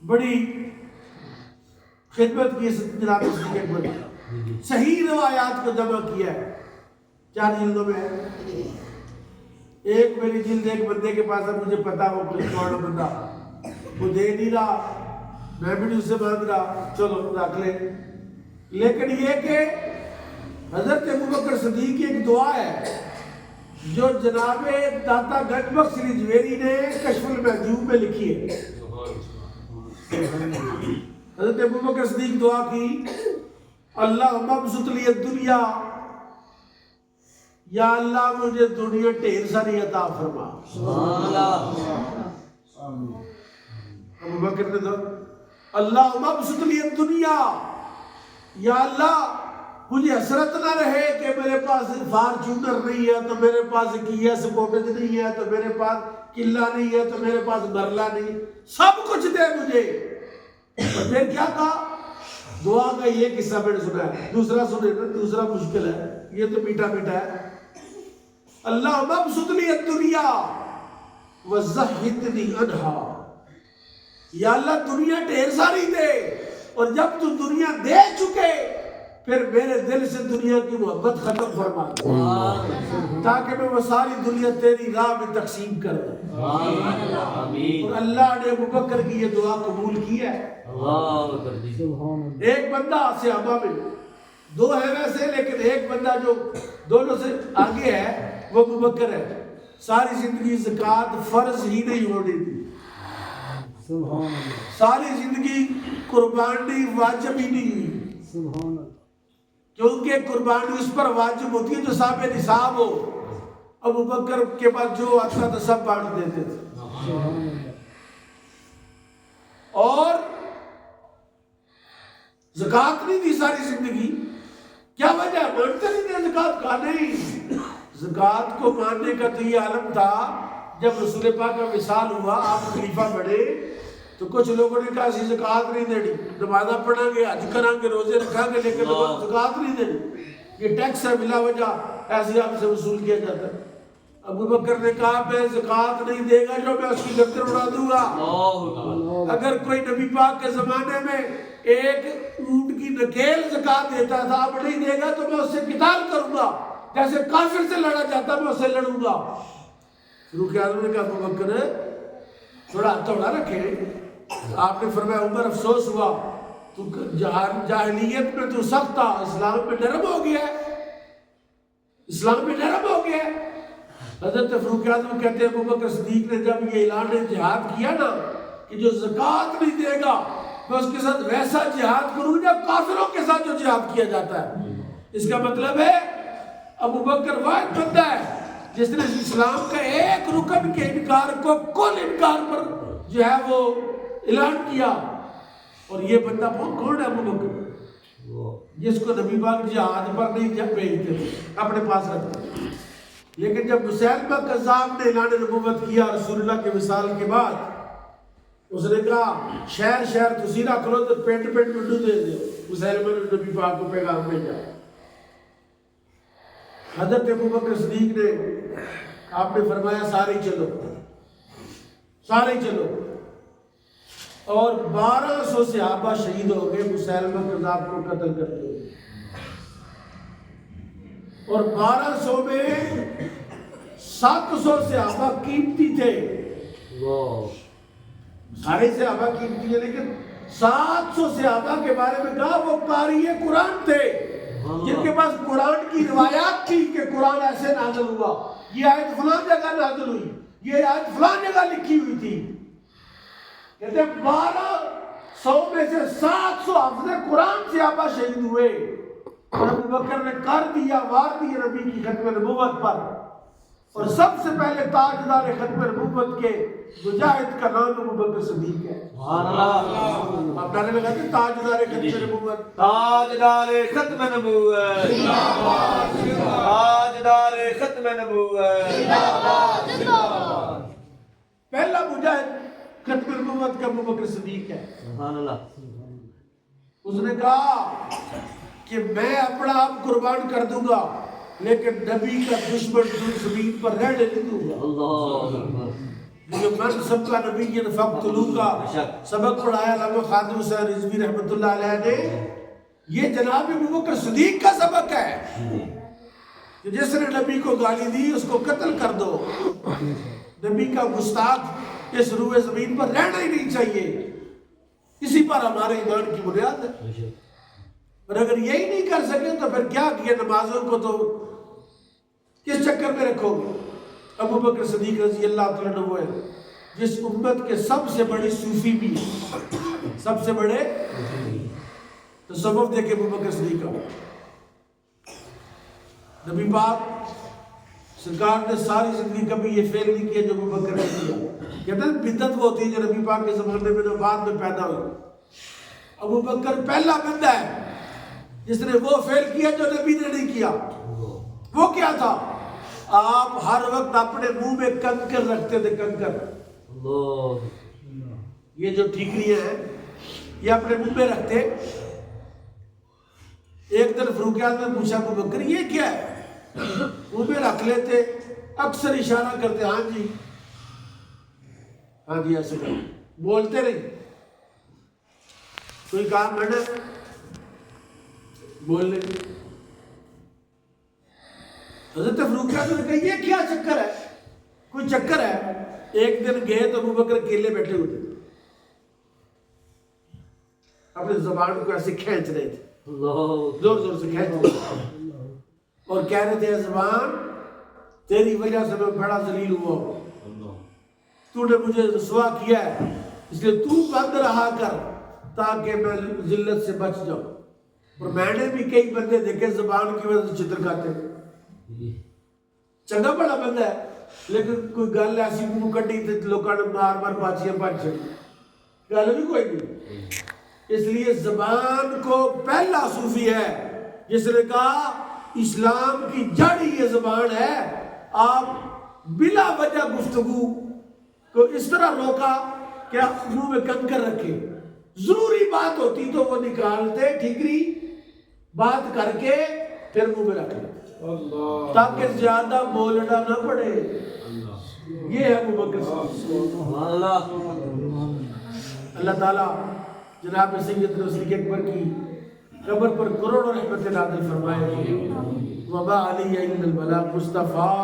بڑی خدمت کی جناب صدیق اکبر نے، صحیح روایات کو جمع کیا ہے، 4 جلدوں میں ہے۔ ایک میری جلد ایک بندے کے پاس ہے، مجھے پتا وہ کون بندہ، وہ دے نہیں رہا، میں بھی اس سے مانگ رہا، چلو رکھ لے۔ لیکن یہ کہ حضرت ابوبکر صدیق کی ایک دعا ہے جو جناب داتا گنج بخش سری جویری نے کشف المحجوب میں لکھی ہے۔ حضرت ابوبکر صدیق دعا کی، اللہم ابسط لی الدنیا، یا اللہ مجھے دنیا ڈھیر ساری عطا فرما۔ ابوبکر نے دعا، اللہم ابسط لی الدنیا، یا اللہ مجھے حسرت نہ رہے کہ میرے پاس فارچونر نہیں ہے تو میرے پاس کیا سپورٹج نہیں ہے تو میرے پاس قلعہ نہیں ہے تو میرے پاس مرلہ نہیں، سب کچھ دے مجھے۔ اور پھر کیا کہا؟ دعا کا یہ قصہ میں نے سنا ہے، دوسرا سنے نا، دوسرا مشکل ہے، یہ تو میٹھا میٹھا ہے۔ اللہم ابسط لی الدنیا وزہدنی عنہا، یا اللہ دنیا ڈھیر ساری دے، اور جب تو دنیا دے چکے پھر میرے دل سے دنیا کی محبت ختم فرما دے، تاکہ میں وہ ساری دنیا تیری راہ میں تقسیم کر دوں۔ اور اللہ نے ابوبکر کی یہ دعا قبول کی ہے۔ ایک بندہ صحابہ میں 2 ہے ویسے، لیکن ایک بندہ جو دونوں سے آگے ہے وہ ابوبکر ہے۔ ساری زندگی زکوٰۃ فرض ہی نہیں ہونے دی، ساری زندگی قربانی واجب ہی نہیں ہوئی، کیونکہ قربانی اس پر واجب ہوتی ہے جو صاحب نصاب ہو۔ ابوبکر کے پاس جو آتا تھا سب بانٹ دیتے تھے، اور زکوٰۃ نہیں دی ساری زندگی۔ کیا وجہ؟ مانتے نہیں تھے زکوٰۃ کا، نہیں، زکوٰۃ کو ماننے کا تو یہ عالم تھا جب رسول پاک کا وصال ہوا، آپ خلیفہ بڑھے تو کچھ لوگوں نے کہا اسی زکوٰۃ نہیں دینی، نمازاں پڑھیں گے، حج کریں گے، روزے رکھیں گے، لیکن زکوٰۃ نہیں دینی، یہ ٹیکس ہے بلا وجہ ایسے آپ سے وصول کیا جاتا ہے۔ ابوبکر نے کہا میں زکوٰۃ نہیں دے گا جو میں اس کی گردن اڑا دوں گا۔ اگر کوئی نبی پاک کے زمانے میں ایک اونٹ کی نکیل زکوٰۃ دیتا تھا، اب نہیں دے گا تو میں اس سے قتال کروں گا، جیسے کافر سے لڑا جاتا میں اس سے لڑوں گا۔ فاروق اعظم نے کہا ابوبکر تھوڑا تھوڑا رکھے۔ آپ نے فرمایا عمر افسوس ہوا، تو جاہلیت میں تو سخت تھا، اسلام میں نرم ہو گیا ہے، اسلام میں نرم ہو گیا ہے۔ حضرت فاروق اعظم کہتے ہیں ابوبکر صدیق نے جب یہ اعلان جہاد کیا نا کہ جو زکوٰۃ نہیں دے گا میں اس کے ساتھ ویسا جہاد کروں جب کافروں کے ساتھ جو جہاد کیا جاتا ہے، اس کا مطلب ہے ابوبکر واحد بندہ ہے جس نے اسلام کا ایک رکن کے انکار کو کل انکار پر جو ہے وہ اعلان کیا۔ اور یہ بندہ کون ہے؟ ابوبکر، جس کو نبی پاک جہاد پر نہیں جب بھیجتے تھے، اپنے پاس رکھتے تھے۔ لیکن جب مسیلمہ کذاب نے اعلان نبوت کیا رسول اللہ کے وصال کے بعد، اس نے کہا شہر شہر تسی رکھ لو تو پینٹ پینٹ منڈو دے دو، مسیلمہ نے نبی پاک کو پیغام بھیجا۔ حضرت ابوبکر صدیق نے آپ نے فرمایا سارے چلو، سارے چلو، اور 1200 صحابہ شہید ہو گئے مسیلمہ کذاب کو قتل کرتے ہوئے، اور 1200 میں 700 صحابہ قیمتی تھے۔ سارے صحابہ قیمتی ہیں لیکن 700 صحابہ کے بارے میں کہا وہ قاری قرآن تھے، جن کے پاس قرآن کی روایات تھی کہ قرآن ایسے نازل ہوا، یہ آیت فلاں جگہ نازل ہوئی، یہ آیت فلاں جگہ لکھی ہوئی تھی۔ کہتے ہیں 1200 میں سے 700 حافظ قرآن صحابہ شہید ہوئے، اور ابوبکر نے کر دیا وار دیا نبی کی ختم نبوت پر۔ اور سب سے پہلے تاجدار ختم نبوت کے مجاہد کا نام ابوبکر صدیق ہے۔ سبحان اللہ۔ آپ نعرے لگاتے ہیں تاجدار ختم نبوت، تاجدار ختم نبوت، تاجدار ختم نبوت۔ پہلا مجاہد ختم نبوت کا ابوبکر صدیق ہے۔ سبحان اللہ۔ اس نے کہا کہ میں اپنا آپ قربان کر دوں گا لیکن نبی کا دشمن زمین پر رہنے نہیں دوں گا۔ اللہ جو منصب کا نبی فقتلو کا سبق پڑھایا علامہ خادم حسین رضوی رحمۃ اللہ علیہ نے، یہ جناب ابوبکر صدیق کا سبق ہے کہ جس نے نبی کو گالی دی اس کو قتل کر دو. نبی کا گستاخ اس روئے زمین پر رہنا ہی نہیں چاہیے. اسی پر ہمارے ایمان کی بنیاد ہے. اور اگر یہی نہیں کر سکے تو پھر کیا کیا؟ نمازوں کو تو کس چکر میں رکھو گے؟ ابوبکر صدیق رضی اللہ تعالیٰ عنہ وہ ہے جس امت کے سب سے بڑی صوفی بھی ہے، سب سے بڑے تصوف دیکھے ابوبکر صدیق کا. نبی پاک سرکار نے ساری زندگی کبھی یہ فعل نہیں کیا جو ابوبکر نے کیا. کہتے ہیں بدعت وہ ہوتی ہے جو نبی پاک کے زمانے میں نہ بعد میں پیدا ہوئی. ابوبکر پہلا بندہ ہے جس نے وہ فعل کیا جو نبی نے نہیں کیا. وہ کیا تھا؟ آپ ہر وقت اپنے منہ میں کنکر رکھتے تھے. کنکر، یہ جو ٹھیکریاں ہیں یہ اپنے منہ میں رکھتے. ایک دن فاروق اعظم نے پوچھا ابوبکر یہ کیا ہے؟ منہ میں رکھ لیتے، اکثر اشارہ کرتے ہاں جی ہاں جی ایسے کرتے، بولتے نہیں. کوئی کام ہے نا بول لیں. حضرت فاروق اعظم نے کہا یہ کیا چکر ہے؟ کوئی چکر ہے؟ ایک دن گئے تو ابوبکر اکیلے بیٹھے ہوتے اپنے زبان کو ایسے کھینچ رہے تھے، زور زور سے کھینچ رہے تھے اور کہہ رہے تھے زبان تیری وجہ سے میں بڑا ذلیل ہوا ہوں، تو نے مجھے رسوا کیا ہے، اس لیے تو بند رہا کر تاکہ میں ذلت سے بچ جاؤں. اور میں نے بھی کئی بندے دیکھے زبان کی وجہ سے چتر کھاتے ہیں. چنگا بڑا بندہ ہے لیکن کوئی گل ایسی منہ کٹی تھی لوگوں نے مار مار پاچیاں پاچ گل بھی کوئی نہیں. اس لیے زبان کو پہلا صوفی ہے جس نے کہا اسلام کی جڑ یہ زبان ہے. آپ بلا وجہ گفتگو کو اس طرح روکا کہ آپ منہ میں کنکر رکھے. ضروری بات ہوتی تو وہ نکالتے ٹھیکری بات کر کے پھر منہ میں رکھ لیتے تاکہ زیادہ بولنا نہ پڑے. یہ ہے ابوبکر صدیق. اللہ تعالیٰ جناب سیدنا صدیق اکبر کی قبر پر کروڑوں رحمت نازل فرمائے. وما علی الا البلاغ. مصطفیٰ